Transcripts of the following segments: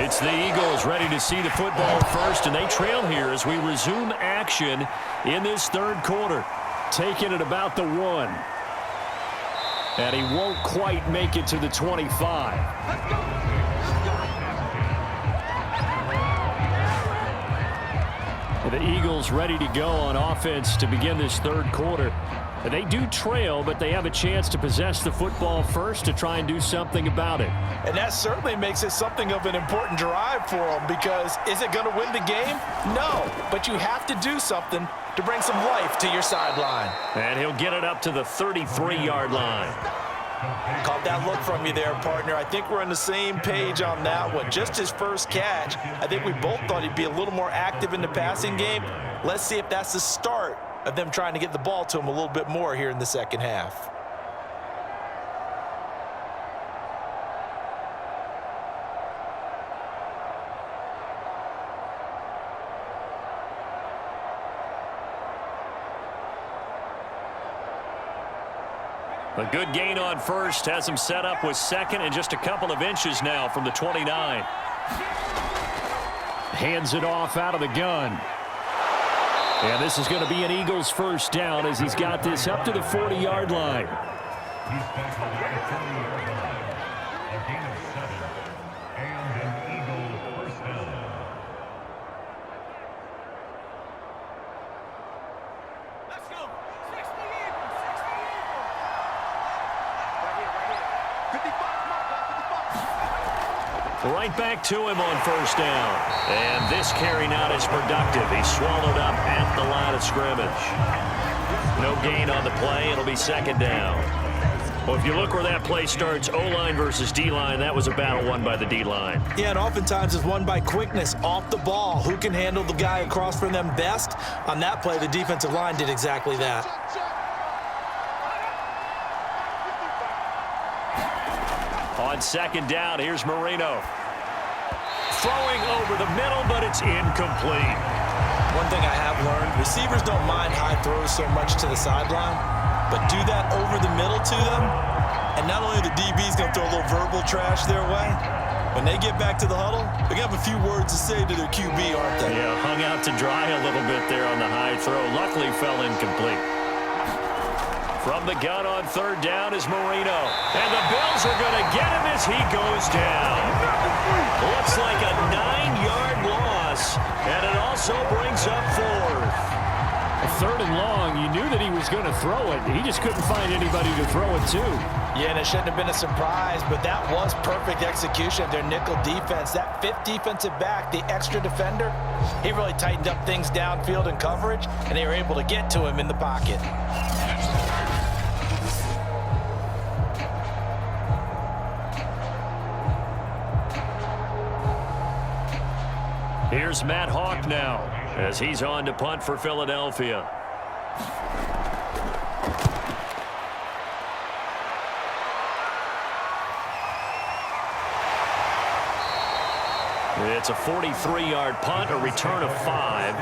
It's the Eagles ready to see the football first, and they trail here as we resume action in this third quarter. Taking it about the 1. And he won't quite make it to the 25. The Eagles ready to go on offense to begin this third quarter. They do trail, but they have a chance to possess the football first to try and do something about it. And that certainly makes it something of an important drive for them, because is it going to win the game? No, but you have to do something to bring some life to your sideline. And he'll get it up to the 33-yard line. Caught that look from you there, partner. I think we're on the same page on that one. Just his first catch, I think we both thought he'd be a little more active in the passing game. Let's see if that's the start of them trying to get the ball to him a little bit more here in the second half. A good gain on first has him set up with second and just a couple of inches now from the 29. Hands it off out of the gun. And this is going to be an Eagles first down as he's got this up to the 40-yard line. Right back to him on first down. And this carry not as productive. He's swallowed up at the line of scrimmage. No gain on the play. It'll be second down. Well, if you look where that play starts, O-line versus D-line, that was a battle won by the D-line. Yeah, and oftentimes it's won by quickness off the ball. Who can handle the guy across from them best? On that play, the defensive line did exactly that. On second down, here's Marino. Throwing over the middle, but it's incomplete. One thing I have learned, receivers don't mind high throws so much to the sideline, but do that over the middle to them, and not only are the DBs going to throw a little verbal trash their way, when they get back to the huddle, they're going to have a few words to say to their QB, aren't they? Yeah, hung out to dry a little bit there on the high throw. Luckily, fell incomplete. From the gun on third down is Marino. And the Bills are going to get him as he goes down. Looks like a 9-yard loss, and it also brings up fourth. A third and long, you knew that he was going to throw it. He just couldn't find anybody to throw it to. Yeah, and it shouldn't have been a surprise, but that was perfect execution of their nickel defense. That fifth defensive back, the extra defender, he really tightened up things downfield in coverage, and they were able to get to him in the pocket. Here's Matt Hawk now as he's on to punt for Philadelphia. It's a 43-yard punt, a return of 5.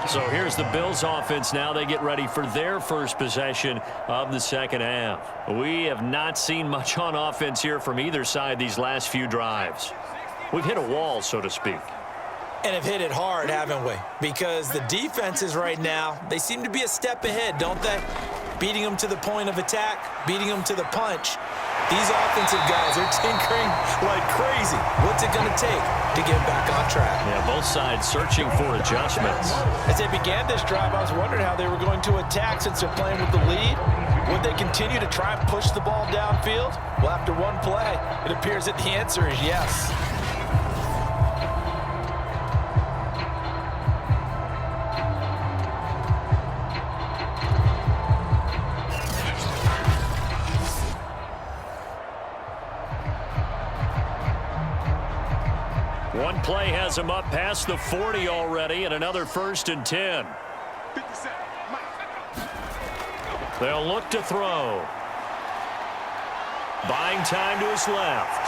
So here's the Bills offense now. They get ready for their first possession of the second half. We have not seen much on offense here from either side these last few drives. We've hit a wall, so to speak. And have hit it hard, haven't we? Because the defenses right now, they seem to be a step ahead, don't they? Beating them to the point of attack, beating them to the punch. These offensive guys are tinkering like crazy. What's it going to take to get back on track? Yeah, both sides searching for adjustments. As they began this drive, I was wondering how they were going to attack since they're playing with the lead. Would they continue to try and push the ball downfield? Well, after one play, it appears that the answer is yes. One play has him up past the 40 already, and another 1st and 10. They'll look to throw. Buying time to his left.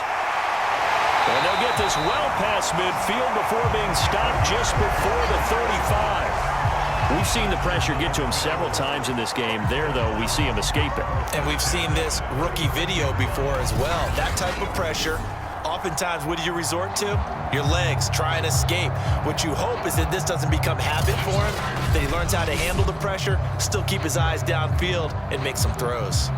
And they'll get this well past midfield before being stopped just before the 35. We've seen the pressure get to him several times in this game. There, though, we see him escape it. And we've seen this rookie video before as well. That type of pressure Oftentimes, what do you resort to? Your legs, try and escape. What you hope is that this doesn't become habit for him, that he learns how to handle the pressure, still keep his eyes downfield, and make some throws.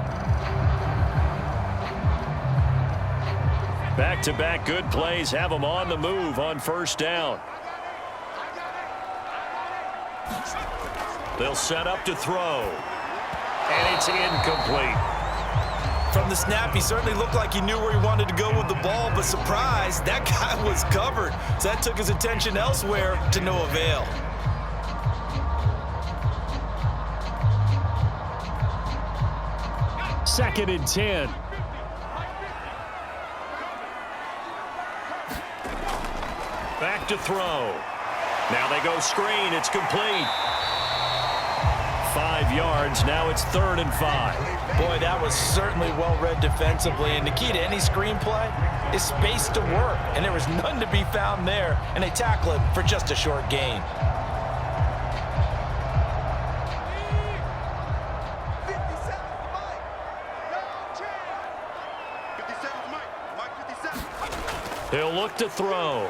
Back-to-back good plays have him on the move on first down. They'll set up to throw. And it's incomplete. From the snap, he certainly looked like he knew where he wanted to go with the ball, but surprise, that guy was covered. So that took his attention elsewhere to no avail. Second and 10. Back to throw. Now they go screen. It's complete. 5 yards. Now it's 3rd and 5. Boy, that was certainly well-read defensively. And the key to any screenplay is space to work. And there was none to be found there. And they tackle him for just a short gain. He'll look to throw.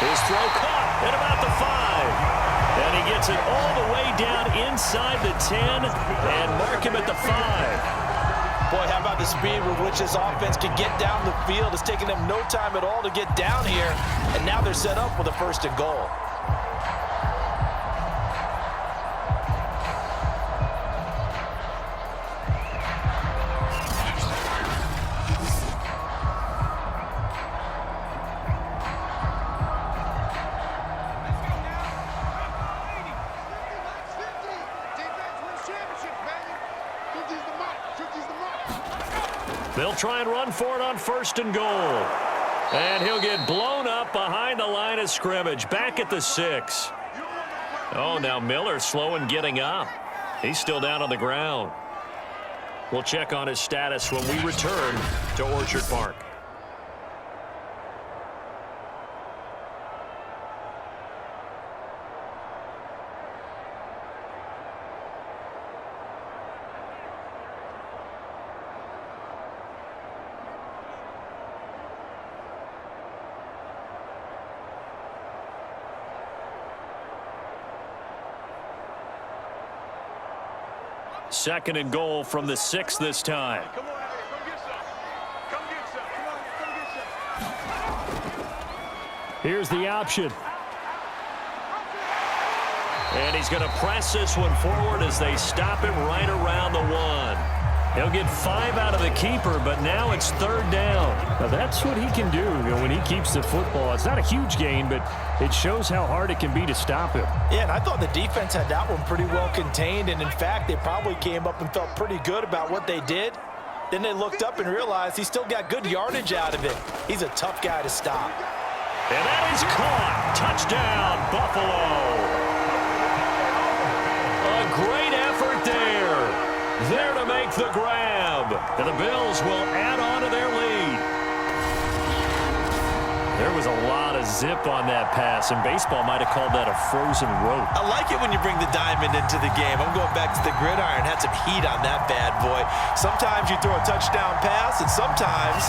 His throw caught at about the 5. And he gets it all the way down inside the 10 and mark him at the 5. Boy, how about the speed with which this offense can get down the field? It's taken them no time at all to get down here. And now they're set up with a 1st and goal. They'll try and run for it on 1st and goal. And he'll get blown up behind the line of scrimmage, back at the 6. Oh, now Miller slow in getting up. He's still down on the ground. We'll check on his status when we return to Orchard Park. Second and goal from the 6 this time. Come on, come get some. Come get some. Come on, come get some. Here's the option. And he's going to press this one forward as they stop him right around the 1. He'll get 5 out of the keeper, but now it's 3rd down. Now that's what he can do, when he keeps the football. It's not a huge gain, but it shows how hard it can be to stop him. Yeah, and I thought the defense had that one pretty well contained, and in fact, they probably came up and felt pretty good about what they did. Then they looked up and realized he still got good yardage out of it. He's a tough guy to stop. And that is caught. Touchdown, Buffalo. A great effort there. There to make the grab. And the Bills will add on to their lead. There was a lot of zip on that pass, and baseball might have called that a frozen rope. I like it when you bring the diamond into the game. I'm going back to the gridiron. Had some heat on that bad boy. Sometimes you throw a touchdown pass, and sometimes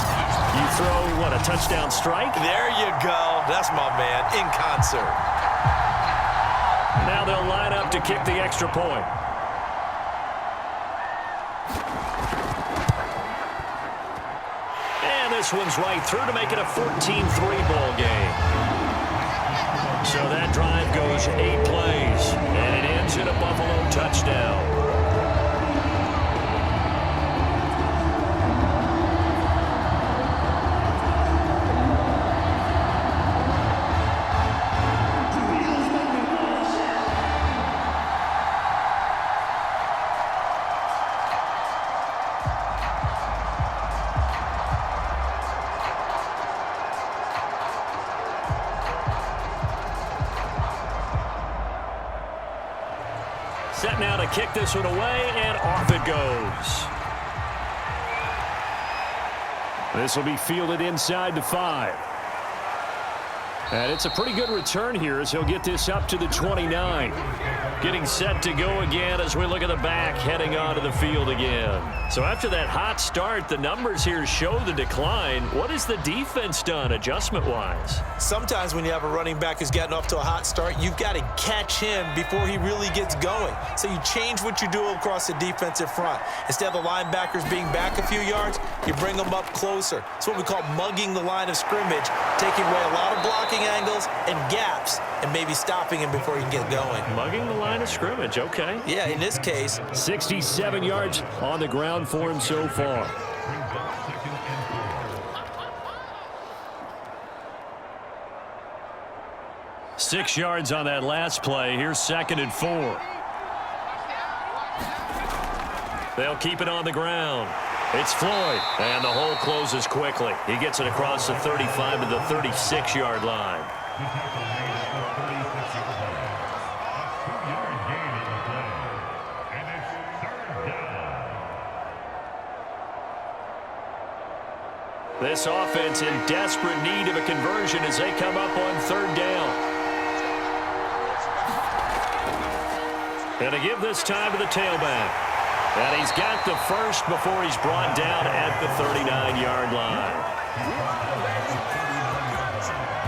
You throw, what, a touchdown strike? there you go. That's my man, in concert. Now they'll line up to kick the extra point. And this one's right through to make it a 14-3 ball game. So that drive goes 8 plays, and it ends in a Buffalo touchdown. Set now to kick this one away, and off it goes. This will be fielded inside the 5. And it's a pretty good return here as he'll get this up to the 29. Getting set to go again as we look at the back, heading onto the field again. So after that hot start, the numbers here show the decline. What has the defense done adjustment-wise? Sometimes when you have a running back who's gotten off to a hot start, you've got to catch him before he really gets going. So you change what you do across the defensive front. Instead of the linebackers being back a few yards, you bring them up closer. It's what we call mugging the line of scrimmage, taking away a lot of blocking angles and gaps, and maybe stopping him before he can get going. Mugging the line of scrimmage, okay. Yeah, in this case. 67 yards on the ground for him so far. Six yards on that last play. Here's 2nd and 4. They'll keep it on the ground. It's Floyd, and the hole closes quickly. He gets it across the 35 to the 36-yard line. This offense in desperate need of a conversion as they come up on 3rd down. And to give this time to the tailback. And he's got the first before he's brought down at the 39-yard line.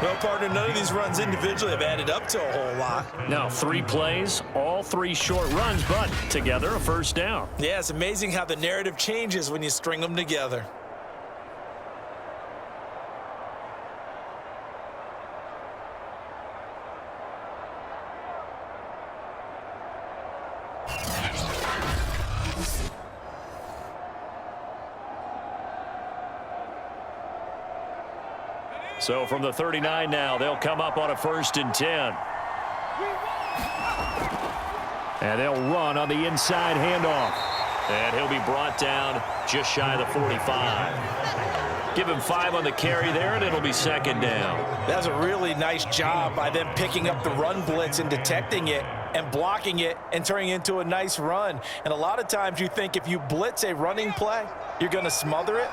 Well, partner, none of these runs individually have added up to a whole lot. Now, 3 plays, all 3 short runs, but together a first down. Yeah, it's amazing how the narrative changes when you string them together. So from the 39 now, they'll come up on a 1st and 10. And they'll run on the inside handoff. And he'll be brought down just shy of the 45. Give him 5 on the carry there, and it'll be 2nd down. That's a really nice job by them picking up the run blitz and detecting it and blocking it and turning it into a nice run. And a lot of times you think if you blitz a running play, you're going to smother it.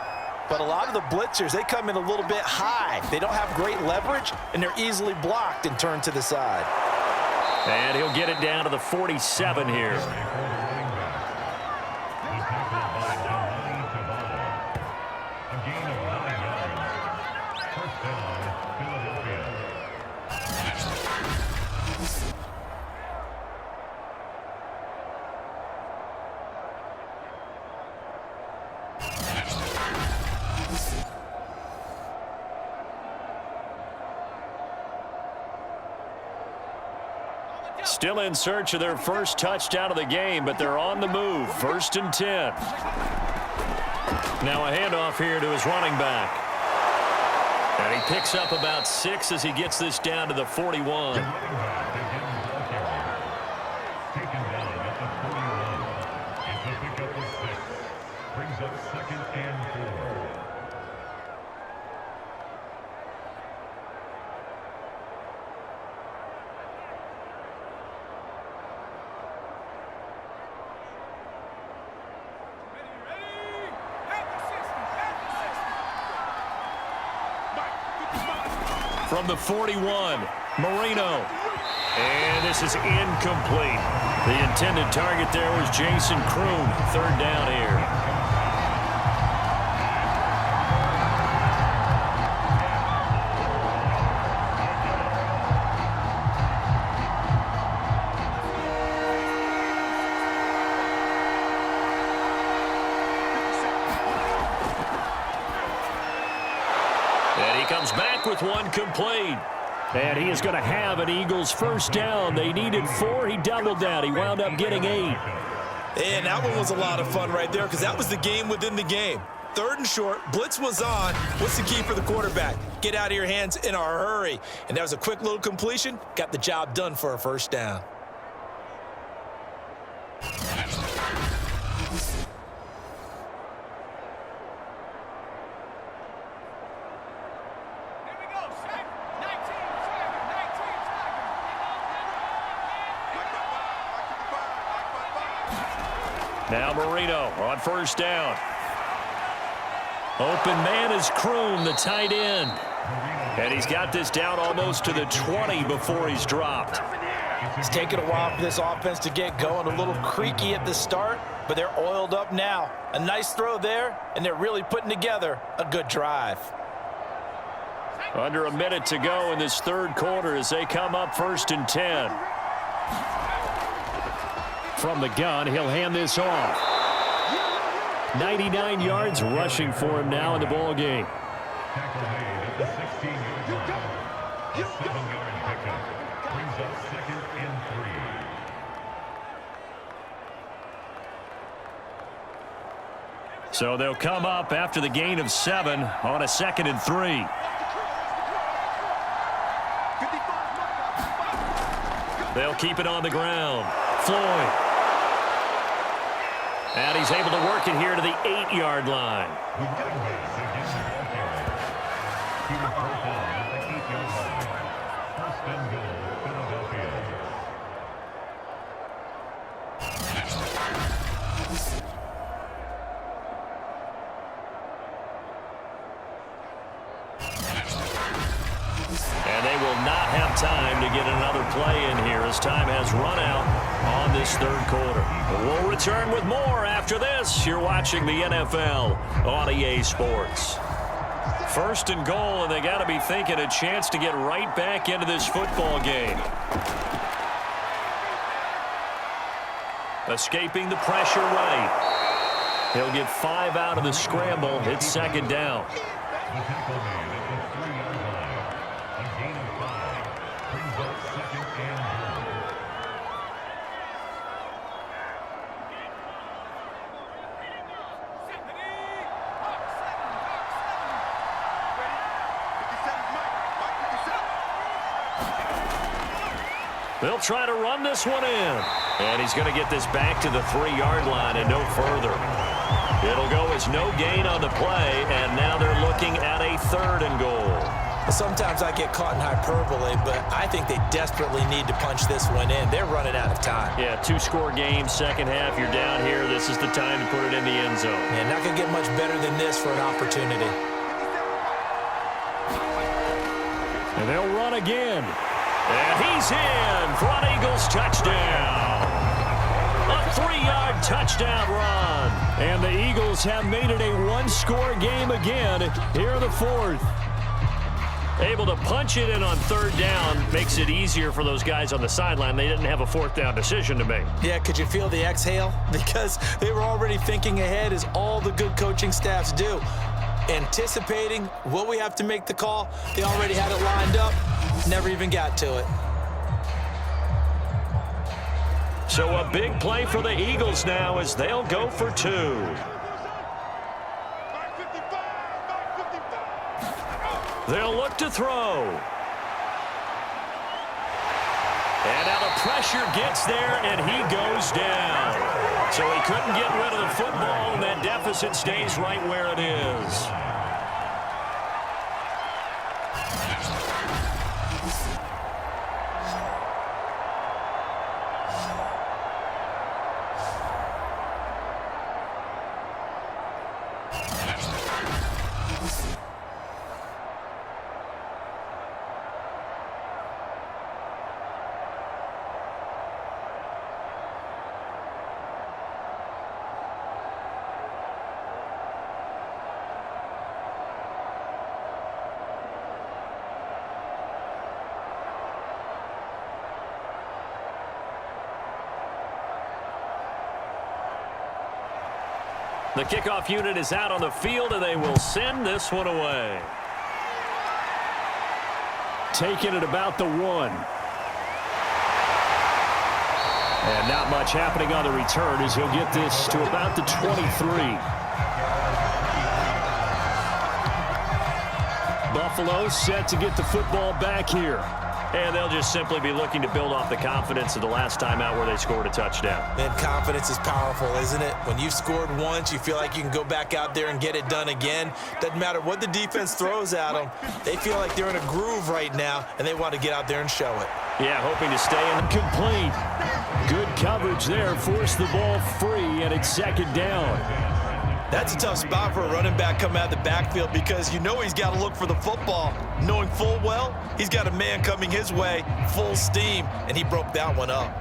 But a lot of the blitzers, they come in a little bit high. They don't have great leverage, and they're easily blocked and turned to the side. And he'll get it down to the 47 here. Still in search of their first touchdown of the game, but they're on the move. 1st and 10. Now a handoff here to his running back. And he picks up about 6 as he gets this down to the 41. From the 41, Marino. And this is incomplete. The intended target there was Jason Croom. 3rd down here. And he comes back with one complete. And he is going to have an Eagles first down. They needed 4. He doubled that. He wound up getting 8. And that one was a lot of fun right there because that was the game within the game. 3rd and short, blitz was on. What's the key for the quarterback? Get out of your hands in a hurry. And that was a quick little completion. Got the job done for a first down. Now Marino on 1st down. Open man is Croom, the tight end. And he's got this down almost to the 20 before he's dropped. It's taken a while for this offense to get going. A little creaky at the start, but they're oiled up now. A nice throw there, and they're really putting together a good drive. Under a minute to go in this third quarter as they come up 1st and 10. From the gun, he'll hand this off. 99 yards rushing for him now in the ball game. Tackle made at the 16-yard line. A 7-yard pickup brings up 2nd and 3. So they'll come up after the gain of 7 on a 2nd and 3. They'll keep it on the ground. Floyd. And he's able to work it here to the 8-yard line. And they will not have time to get another play in here as time has run out on this third quarter. We'll return with more after this. You're watching the NFL on EA Sports. 1st and goal, and they got to be thinking a chance to get right back into this football game. Escaping the pressure right. He'll get 5 out of the scramble. It's 2nd down. They'll try to run this one in. And he's going to get this back to the 3-yard line and no further. It'll go as no gain on the play, and now they're looking at a 3rd and goal. Sometimes I get caught in hyperbole, but I think they desperately need to punch this one in. They're running out of time. Yeah, 2-score game, second half. You're down here. This is the time to put it in the end zone. Yeah, not going to get much better than this for an opportunity. And they'll run again. And he's in for an Eagles touchdown. A 3-yard touchdown run. And the Eagles have made it a 1-score game again here in the 4th. Able to punch it in on 3rd down makes it easier for those guys on the sideline. They didn't have a 4th down decision to make. Yeah, could you feel the exhale? Because they were already thinking ahead, as all the good coaching staffs do. Anticipating, will we have to make the call? They already had it lined up. Never even got to it. So a big play for the Eagles now as they'll go for 2. They'll look to throw. And now the pressure gets there, and he goes down. So he couldn't get rid of the football, and that deficit stays right where it is. The kickoff unit is out on the field, and they will send this one away. Taking it about the 1. And not much happening on the return as he'll get this to about the 23. Buffalo set to get the football back here. And they'll just simply be looking to build off the confidence of the last time out where they scored a touchdown. Man, confidence is powerful, isn't it? When you've scored once, you feel like you can go back out there and get it done again. Doesn't matter what the defense throws at them. They feel like they're in a groove right now, and they want to get out there and show it. Yeah, hoping to stay in. Complete. Good coverage there. Forced the ball free, and it's 2nd down. That's a tough spot for a running back coming out of the backfield because you know he's got to look for the football, knowing full well he's got a man coming his way, full steam, and he broke that one up.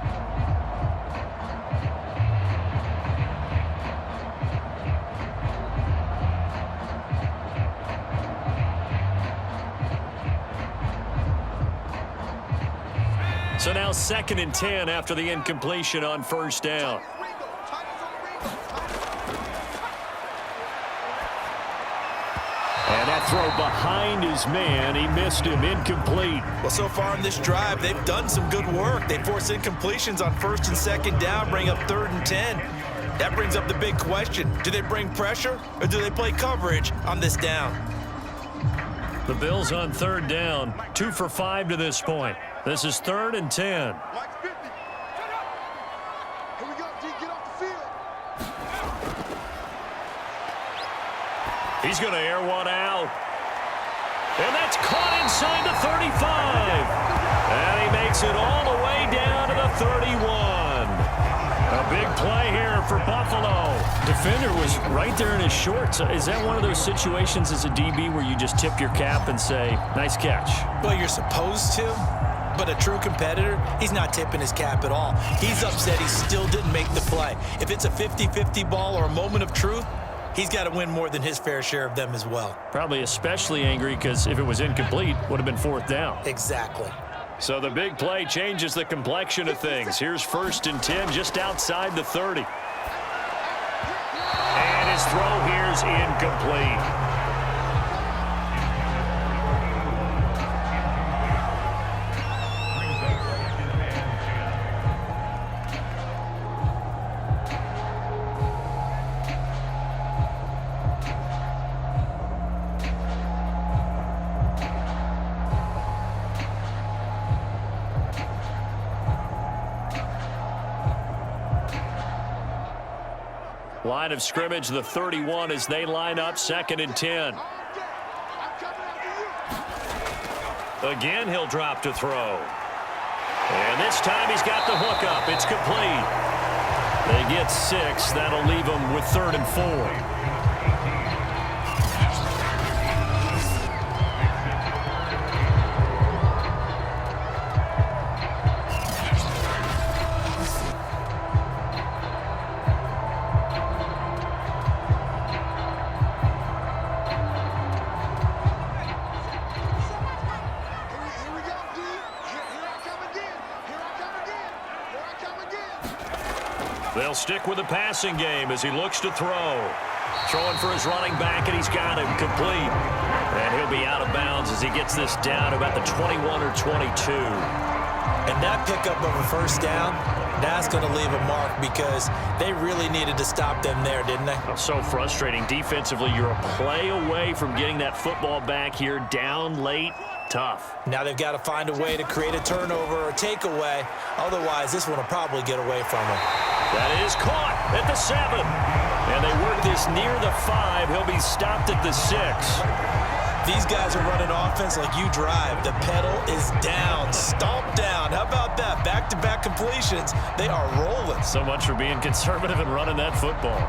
So now 2nd and 10 after the incompletion on first down. And that throw behind his man, he missed him, incomplete. Well, so far in this drive, they've done some good work. They force incompletions on 1st and 2nd down, bring up 3rd and 10. That brings up the big question. Do they bring pressure or do they play coverage on this down? The Bills on 3rd down, 2 for 5 to this point. This is 3rd and 10. Watch 50. Here we go, D. Get off the field. He's going to air one out. And that's caught inside the 35. And he makes it all the way down to the 31. A big play here for Buffalo. Defender was right there in his shorts. Is that one of those situations as a DB where you just tip your cap and say, nice catch? Well, you're supposed to, but a true competitor, he's not tipping his cap at all. He's upset he still didn't make the play. If it's a 50-50 ball or a moment of truth, he's got to win more than his fair share of them as well. Probably especially angry because if it was incomplete, would have been 4th down. Exactly. So the big play changes the complexion of things. Here's 1st and 10 just outside the 30. And his throw here's incomplete. Line of scrimmage, the 31 as they line up 2nd and 10. Again, he'll drop to throw. And this time he's got the hook up. It's complete. They get 6. That'll leave them with 3rd and 4. They'll stick with the passing game as he looks to throw. Throwing for his running back, and he's got him complete. And he'll be out of bounds as he gets this down to about the 21 or 22. And that pickup of a 1st down, that's going to leave a mark because they really needed to stop them there, didn't they? So frustrating. Defensively, you're a play away from getting that football back here down late. Tough. Now they've got to find a way to create a turnover or takeaway. Otherwise, this one will probably get away from them. That is caught at the 7. And they work this near the 5. He'll be stopped at the 6. These guys are running offense like you drive. The pedal is down, stomp down. How about that? Back-to-back completions. They are rolling. So much for being conservative and running that football.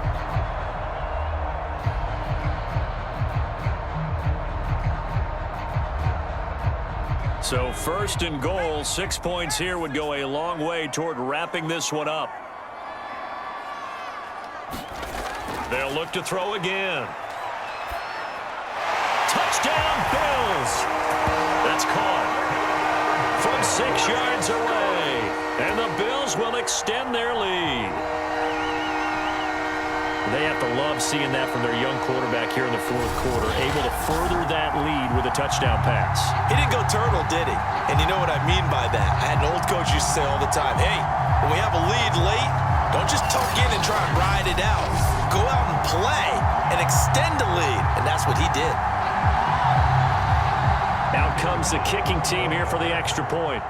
So 1st and goal, 6 points here would go a long way toward wrapping this one up. They'll look to throw again. Touchdown, Bills! That's caught from 6 yards away. And the Bills will extend their lead. They have to love seeing that from their young quarterback here in the 4th quarter, able to further that lead with a touchdown pass. He didn't go turtle, did he? And you know what I mean by that. I had an old coach used to say all the time, hey, when we have a lead late, don't just tuck in and try and ride it out. Go out and play and extend the lead. And that's what he did. Out comes the kicking team here for the extra point.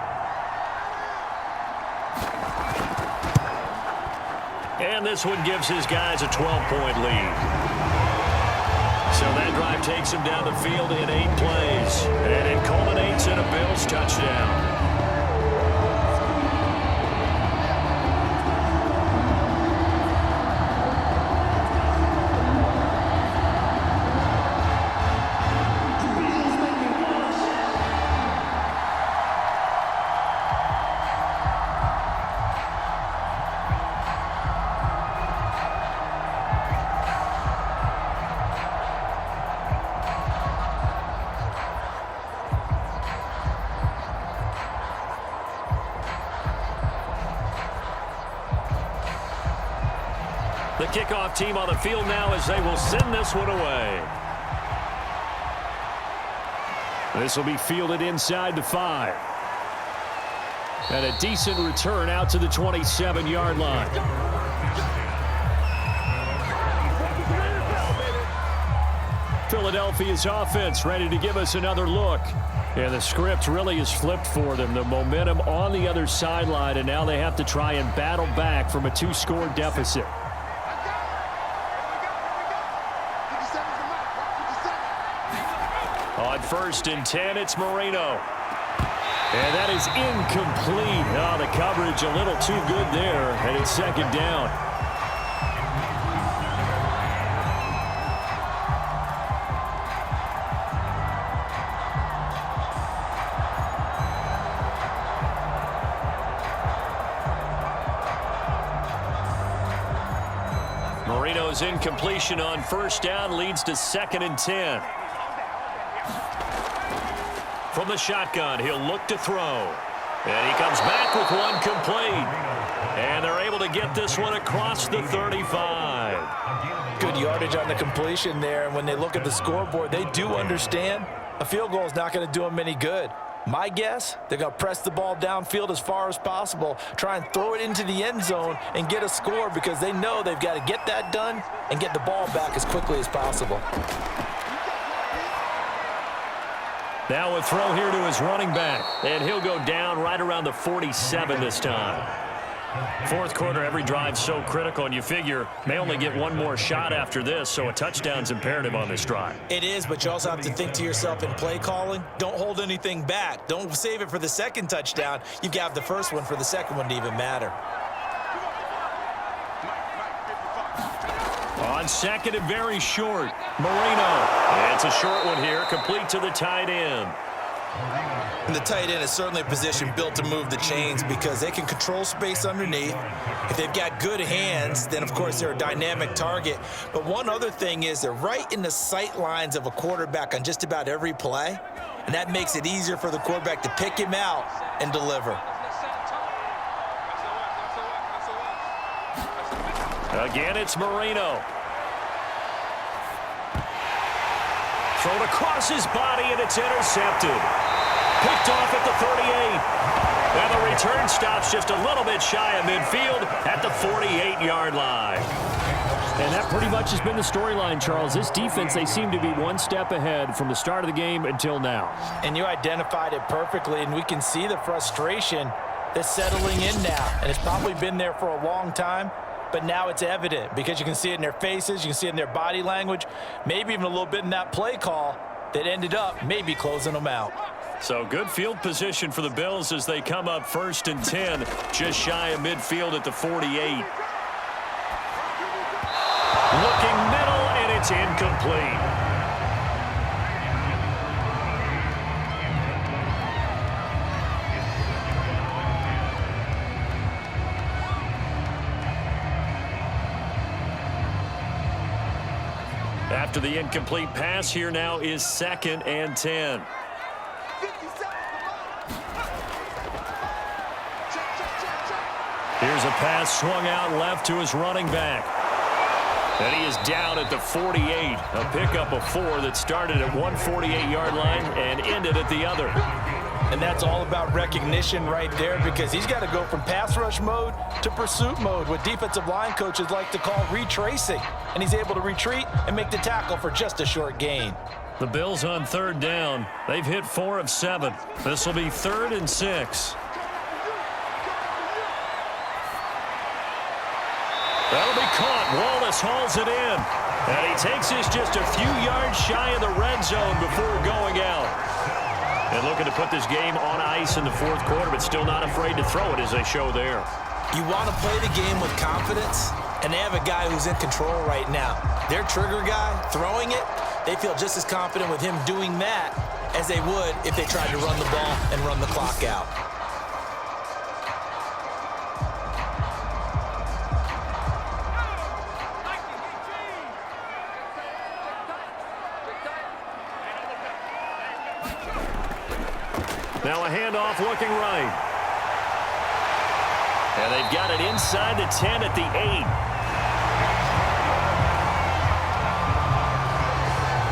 And this one gives his guys a 12-point lead. So that drive takes him down the field in 8 plays. And it culminates in a Bills touchdown. The kickoff team on the field now as they will send this one away. This will be fielded inside the 5. And a decent return out to the 27-yard line. Philadelphia's offense ready to give us another look. And the script really is flipped for them. The momentum on the other sideline, and now they have to try and battle back from a 2-score deficit. On 1st and 10, it's Marino. And that is incomplete. Oh, the coverage a little too good there, and it's 2nd down. Marino's incompletion on 1st down leads to 2nd and 10. From the shotgun, he'll look to throw. And he comes back with one complete. And they're able to get this one across the 35. Good yardage on the completion there. And when they look at the scoreboard, they do understand a field goal is not going to do them any good. My guess, they're going to press the ball downfield as far as possible, try and throw it into the end zone and get a score because they know they've got to get that done and get the ball back as quickly as possible. Now a throw here to his running back, and he'll go down right around the 47 this time. 4th quarter, every drive so critical, and you figure may only get one more shot after this, so a touchdown's imperative on this drive. It is, but you also have to think to yourself in play calling, don't hold anything back. Don't save it for the 2nd touchdown. You've got the 1st one for the 2nd one to even matter. On 2nd and very short, Marino. It's a short one here, complete to the tight end. And the tight end is certainly a position built to move the chains because they can control space underneath. If they've got good hands, then of course they're a dynamic target. But one other thing is they're right in the sight lines of a quarterback on just about every play. And that makes it easier for the quarterback to pick him out and deliver. Again, it's Marino. Thrown across his body, and it's intercepted. Picked off at the 38. And the return stops just a little bit shy of midfield at the 48-yard line. And that pretty much has been the storyline, Charles. This defense, they seem to be one step ahead from the start of the game until now. And you identified it perfectly, and we can see the frustration that's settling in now. And it's probably been there for a long time. But now it's evident because you can see it in their faces, you can see it in their body language, maybe even a little bit in that play call that ended up maybe closing them out. So good field position for the Bills as they come up 1st and 10, just shy of midfield at the 48. Looking middle, and it's incomplete. After the incomplete pass, here now is 2nd and 10. Here's a pass swung out left to his running back. And he is down at the 48. A pickup of 4 that started at one 48-yard line and ended at the other. And that's all about recognition right there because he's got to go from pass rush mode to pursuit mode, what defensive line coaches like to call retracing. And he's able to retreat and make the tackle for just a short gain. The Bills on 3rd down. They've hit 4 of 7. This will be 3rd and 6. That'll be caught. Wallace hauls it in. And he takes this just a few yards shy of the red zone before going out. And looking to put this game on ice in the 4th quarter, but still not afraid to throw it as they show there. You want to play the game with confidence, and they have a guy who's in control right now. Their trigger guy throwing it, they feel just as confident with him doing that as they would if they tried to run the ball and run the clock out. Now a handoff looking right. And they've got it inside the 10 at the 8.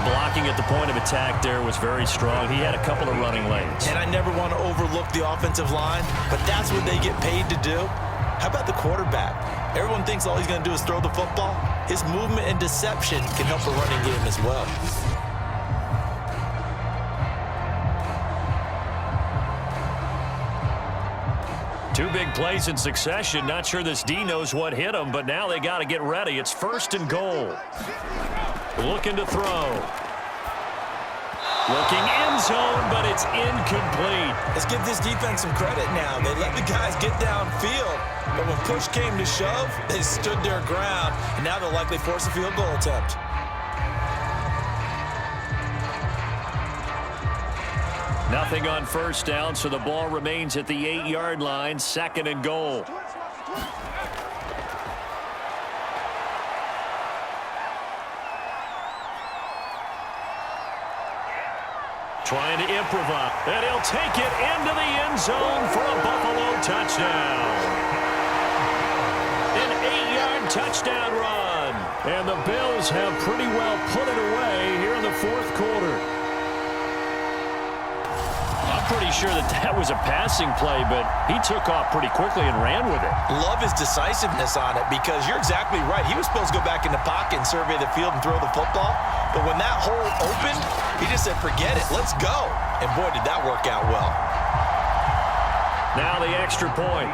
blocking at the point of attack there was very strong. He had a couple of running lanes. And I never want to overlook the offensive line, but that's what they get paid to do. How about the quarterback? Everyone thinks all he's going to do is throw the football. His movement and deception can help a running game as well. Two big plays in succession. Not sure this D knows what hit him, but now they got to get ready. It's 1st and goal. Looking to throw. Looking end zone, but it's incomplete. Let's give this defense some credit now. They let the guys get downfield, but when push came to shove, they stood their ground, and now they'll likely force a field goal attempt. Nothing on 1st down, so the ball remains at the 8-yard line, 2nd and goal. Trying to improvise, and he'll take it into the end zone for a Buffalo touchdown. An 8-yard touchdown run. And the Bills have pretty well put it away here in the 4th quarter. I'm pretty sure that was a passing play, but he took off pretty quickly and ran with it. Love his decisiveness on it because you're exactly right. He was supposed to go back in the pocket and survey the field and throw the football. But when that hole opened, he just said, forget it, let's go. And boy, did that work out well. Now the extra point.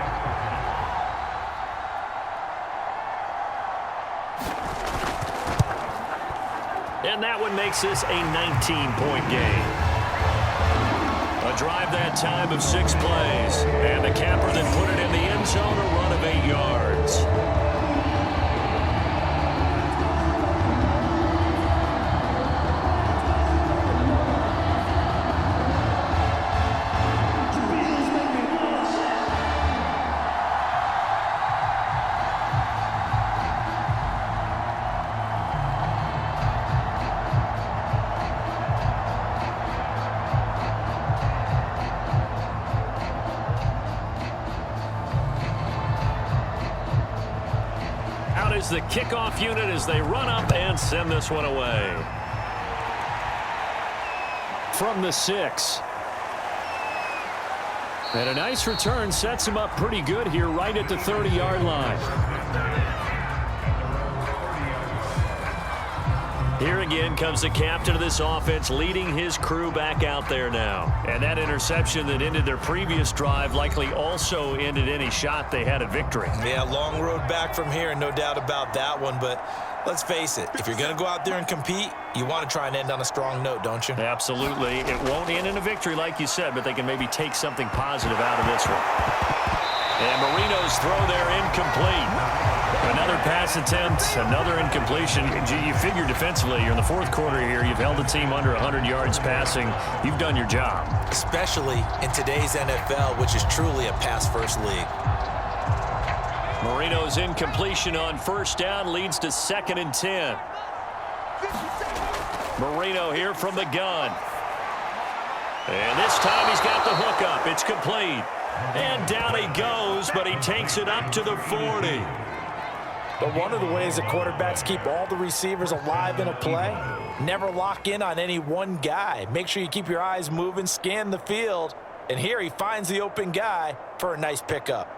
And that one makes this a 19-point game. A drive that time of 6 plays. And the capper then put it in the end zone, a run of 8 yards. Is the kickoff unit as they run up and send this one away. From the 6. And a nice return sets him up pretty good here right at the 30-yard line. Here again comes the captain of this offense leading his crew back out there now. And that interception that ended their previous drive likely also ended any shot they had at victory. Yeah, long road back from here, no doubt about that one. But let's face it, if you're going to go out there and compete, you want to try and end on a strong note, don't you? Absolutely. It won't end in a victory like you said, but they can maybe take something positive out of this one. And Marino's throw there incomplete. Another pass attempt, another incompletion. You figure defensively, you're in the 4th quarter here. You've held the team under 100 yards passing. You've done your job. Especially in today's NFL, which is truly a pass-first league. Marino's incompletion on 1st down leads to 2nd and 10. Marino here from the gun. And this time he's got the hook up. It's complete. And down he goes, but he takes it up to the 40. But one of the ways that quarterbacks keep all the receivers alive in a play, never lock in on any one guy. Make sure you keep your eyes moving, scan the field, and here he finds the open guy for a nice pickup.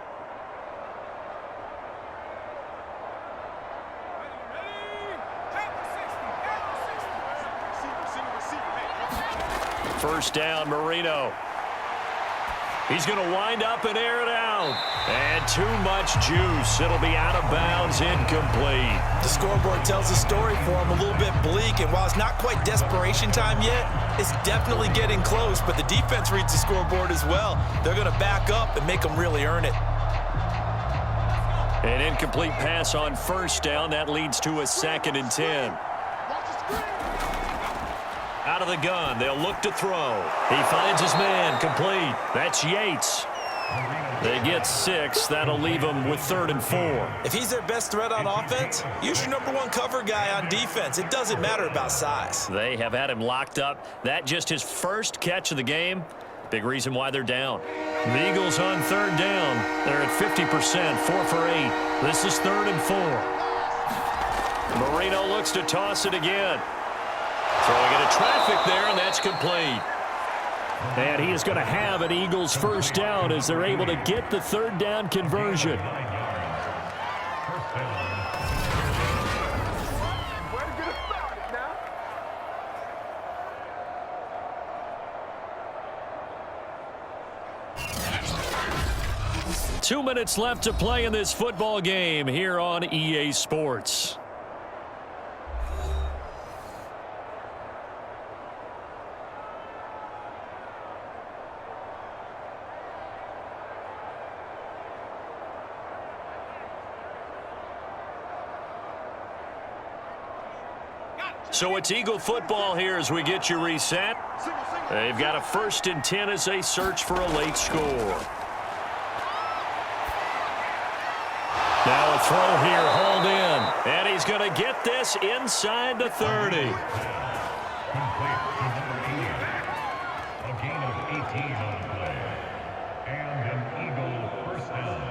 First down, Marino. He's going to wind up and air it out. And too much juice. It'll be out of bounds, incomplete. The scoreboard tells the story for him, a little bit bleak, and while it's not quite desperation time yet, it's definitely getting close, but the defense reads the scoreboard as well. They're going to back up and make them really earn it. An incomplete pass on 1st down. That leads to a 2nd and 10. Out of the gun, they'll look to throw. He finds his man, complete. That's Yates. They get 6. That'll leave them with 3rd and 4. If he's their best threat on offense, use your #1 cover guy on defense. It doesn't matter about size. They have had him locked up. That just his first catch of the game. Big reason why they're down. The Eagles on 3rd down. They're at 50%, 4 for 8. This is 3rd and 4. Marino looks to toss it again. Throwing into traffic there, and that's complete. And he is going to have an Eagles first down as they're able to get the third down conversion. First down. Way to get us started now. 2 minutes left to play in this football game here on EA Sports. So it's Eagle football here as we get you reset. They've got a 1st and 10 as they search for a late score. Now a throw here, hauled in. And he's going to get this inside the 30. Complete to number 80. A gain of 18 on the play. And an Eagle first down.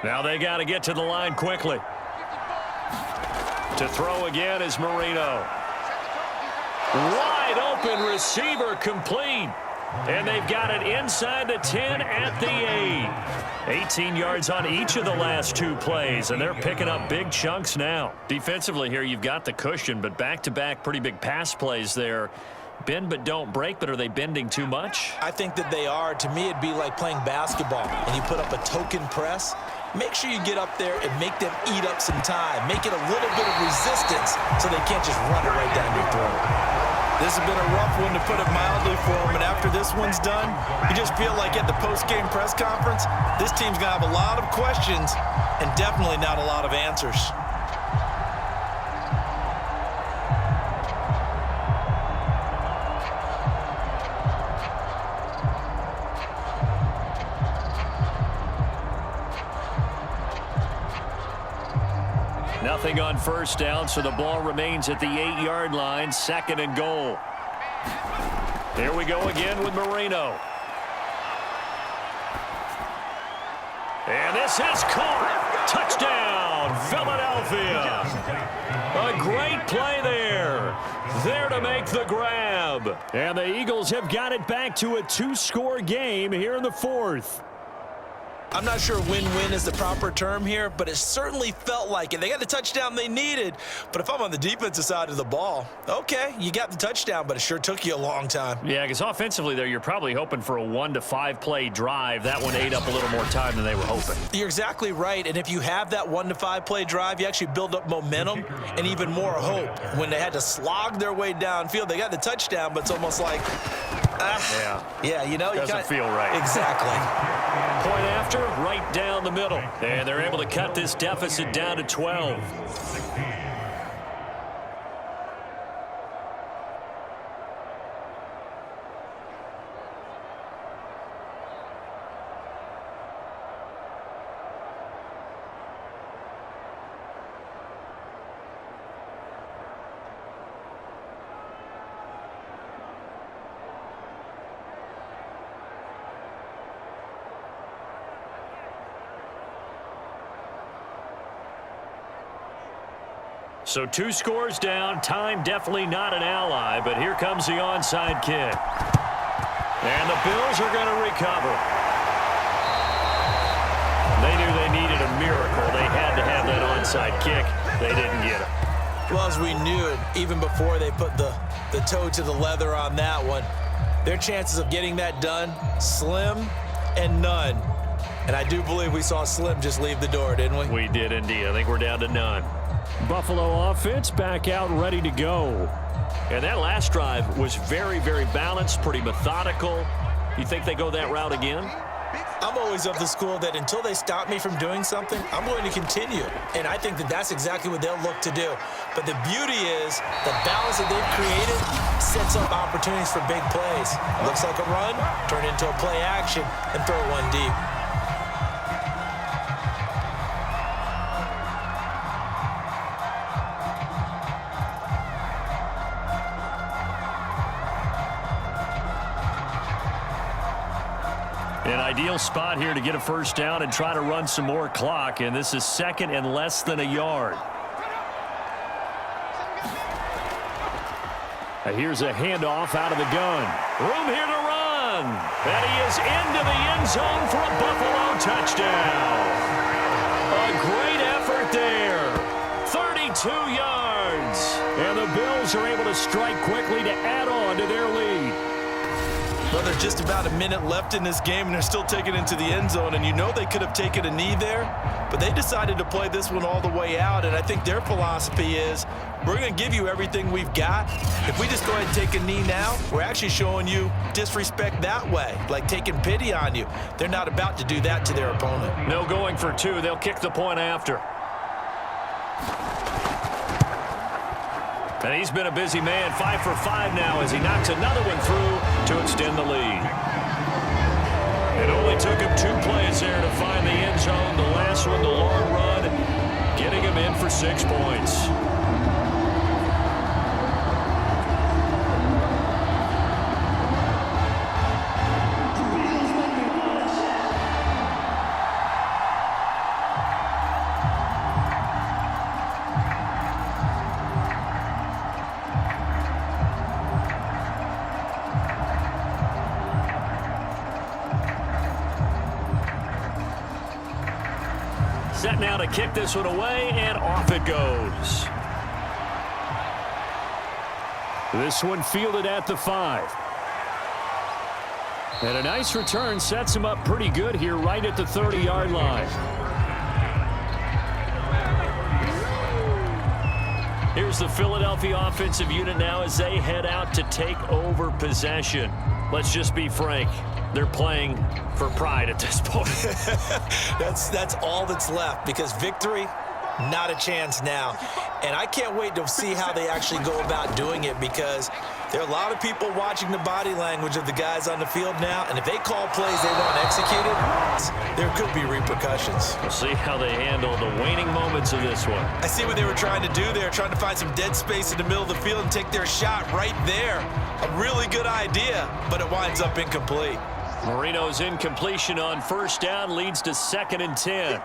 Now they got to get to the line quickly. To throw again is Marino. Wide open receiver, complete. And they've got it inside the 10 at the 8. 18 yards on each of the last 2 plays, and they're picking up big chunks now. Defensively here, you've got the cushion, but back-to-back pretty big pass plays there. Bend but don't break, but are they bending too much? I think that they are. To me, it'd be like playing basketball, and you put up a token press. Make sure you get up there and make them eat up some time. Make it a little bit of resistance so they can't just run it right down your throat. This has been a rough one, to put it mildly, for them, and after this one's done, you just feel like at the post-game press conference, this team's going to have a lot of questions and definitely not a lot of answers. Nothing on first down, so the ball remains at the 8-yard line, 2nd and goal. Here we go again with Marino. And this is caught. Touchdown, Philadelphia. A great play there. There to make the grab. And the Eagles have got it back to a 2-score game here in the 4th. I'm not sure win-win is the proper term here, but it certainly felt like it. They got the touchdown they needed, but if I'm on the defensive side of the ball, okay, you got the touchdown, but it sure took you a long time. Yeah, because offensively there, you're probably hoping for a 1 to 5 play drive. That one ate up a little more time than they were hoping. You're exactly right, and if you have that 1 to 5 play drive, you actually build up momentum and even more hope. When they had to slog their way downfield, they got the touchdown, but it's almost like, yeah, you know, doesn't feel right. Exactly. Point after, right down the middle. And they're able to cut this deficit down to 12. So 2 scores down. Time definitely not an ally, but here comes the onside kick. And the Bills are going to recover. They knew they needed a miracle. They had to have that onside kick. They didn't get it. Well, as we knew it, even before they put the toe to the leather on that one, their chances of getting that done, slim and none. And I do believe we saw Slim just leave the door, didn't we? We did indeed. I think we're down to none. Buffalo offense back out ready to go. And that last drive was very, very balanced, pretty methodical. You think they go that route again? I'm always of the school that until they stop me from doing something, I'm going to continue. And I think that that's exactly what they'll look to do. But the beauty is the balance that they've created sets up opportunities for big plays. Looks like a run, turn it into a play action, and throw it one deep. An ideal spot here to get a first down and try to run some more clock, and this is 2nd and less than a yard. Here's a handoff out of the gun. Room here to run. And he is into the end zone for a Buffalo touchdown. A great effort there. 32 yards. And the Bills are able to strike quickly to add on to their lead. Well, there's just about a minute left in this game, and they're still taking it into the end zone. And you know they could have taken a knee there, but they decided to play this one all the way out. And I think their philosophy is, we're going to give you everything we've got. If we just go ahead and take a knee now, we're actually showing you disrespect that way, like taking pity on you. They're not about to do that to their opponent. No going for two. They'll kick the point after. And he's been a busy man, 5 for 5 now as he knocks another one through to extend the lead. It only took him 2 plays there to find the end zone. The last one, the long run, getting him in for 6 points. Set now to kick this one away, and off it goes. This one fielded at the 5. And a nice return sets him up pretty good here right at the 30-yard line. Here's the Philadelphia offensive unit now as they head out to take over possession. Let's just be frank. They're playing for pride at this point. That's all that's left, because victory, not a chance now. And I can't wait to see how they actually go about doing it, because there are a lot of people watching the body language of the guys on the field now, and if they call plays they want executed, there could be repercussions. We'll see how they handle the waning moments of this one. I see what they were trying to do there, trying to find some dead space in the middle of the field and take their shot right there. A really good idea, but it winds up incomplete. Marino's incompletion on first down leads to 2nd and 10.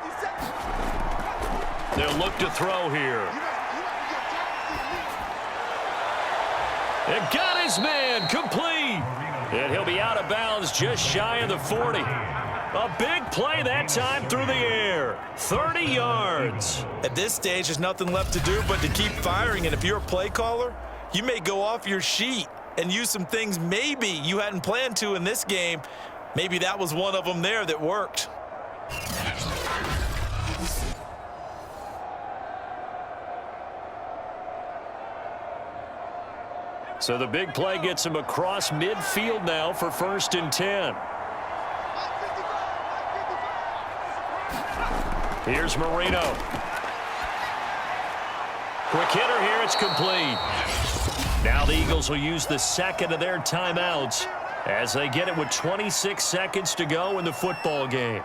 They'll look to throw here. And got his man complete. And he'll be out of bounds just shy of the 40. A big play that time through the air. 30 yards. At this stage, there's nothing left to do but to keep firing. And if you're a play caller, you may go off your sheet and use some things maybe you hadn't planned to in this game. Maybe that was one of them there that worked. So the big play gets him across midfield now for 1st and 10. Here's Marino. Quick hitter here, it's complete. Now the Eagles will use the 2nd of their timeouts as they get it with 26 seconds to go in the football game.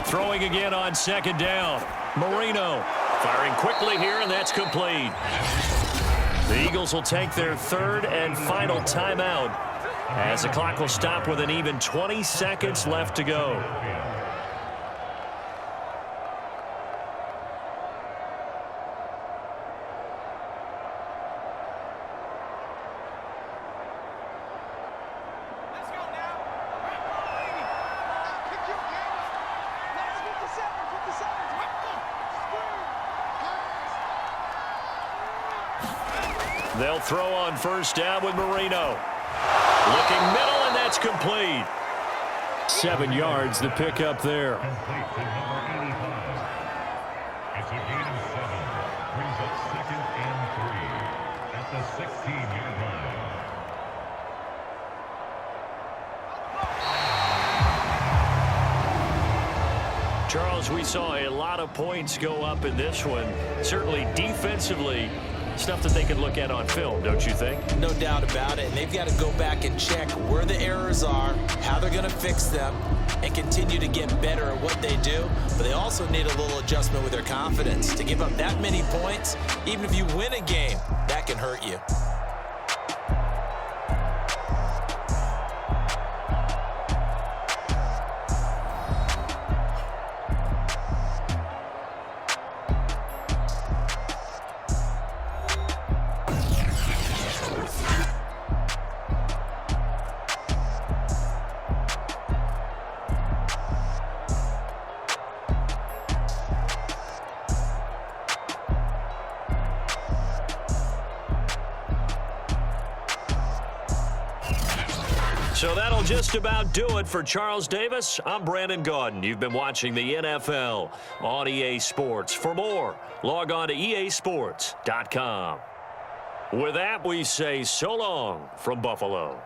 Throwing again on 2nd down. Marino firing quickly here, and that's complete. The Eagles will take their 3rd and final timeout as the clock will stop with an even 20 seconds left to go. They'll throw on first down with Marino. Looking middle, and that's complete. 7 yards the pick up there. Complete to number 85. It's a gain of 7. Brings up 2nd and 3 at the 16-yard line. Charles, we saw a lot of points go up in this one. Certainly defensively, stuff that they can look at on film, don't you think? No doubt about it. And they've got to go back and check where the errors are, how they're going to fix them. and continue to get better at what they do, but they also need a little adjustment with their confidence. To give up that many points, even if you win a game, that can hurt you. So that'll just about do it for Charles Davis. I'm Brandon Gaudin. You've been watching the NFL on EA Sports. For more, log on to easports.com. With that, we say so long from Buffalo.